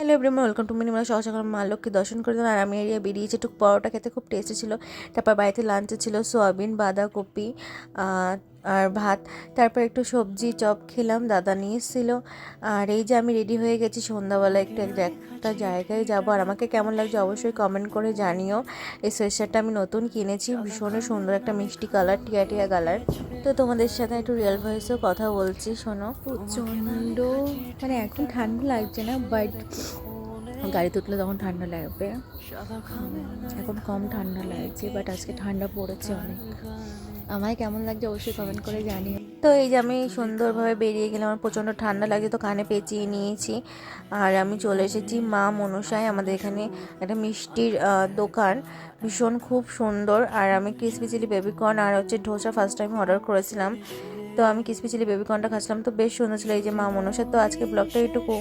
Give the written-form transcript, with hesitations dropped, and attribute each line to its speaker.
Speaker 1: Hello everyone, welcome to minimal. সকাল সকাল মা লক্ষ্মী দর্শন করে দিলাম আর আমি এরিয়া বেরিয়েছি। একটু পরোটা খেতে খুব টেস্টি ছিল। তারপর বাড়িতে লাঞ্চে ছিল সোয়াবিন, বাঁধাকপি আর ভাত। তারপর একটু সবজি চপ খেলাম, দাদা নিয়ে এসেছিল। আর এই যে আমি রেডি হয়ে গেছি, সন্ধ্যাবেলা একটা জায়গায় যাব। আর আমাকে কেমন লাগছে অবশ্যই কমেন্ট করে জানিও। এই সোয়েটারটা আমি নতুন কিনেছি, ভীষণ সুন্দর একটা মিষ্টি কালার, টিয়া টিয়া কালার। তো তোমাদের সাথে একটু রিয়েল ভয়েসেও কথা বলছি, শোনো। প্রচণ্ড মানে এখন ঠান্ডা লাগছে না, বাট গাড়িতে উঠলে তখন ঠান্ডা লাগবে। এখন কম ঠান্ডা লাগছে, বাট আজকে ঠান্ডা পড়েছে অনেক। আমায় কেমন লাগছে অবশ্যই কমেন্ট করে জানিও। তো এই যে আমি সুন্দরভাবে বেরিয়ে গেলাম, আমার প্রচণ্ড ঠান্ডা লাগছে তো কানে পেঁচিয়ে নিয়েছি। আর আমি চলে এসেছি মা মনসায়। আমাদের এখানে একটা মিষ্টির দোকান, ভীষণ খুব সুন্দর। আর আমি ক্রিসপি চিলি বেবিকর্ন আর হচ্ছে ধোসা ফার্স্ট টাইম অর্ডার করেছিলাম। তো আমি ক্রিসপি চিলি বেবিকর্নটা খাচ্ছিলাম, তো বেশ সুন্দর ছিল। এই যে মা মনসা। তো আজকে ব্লগটা এইটুকু।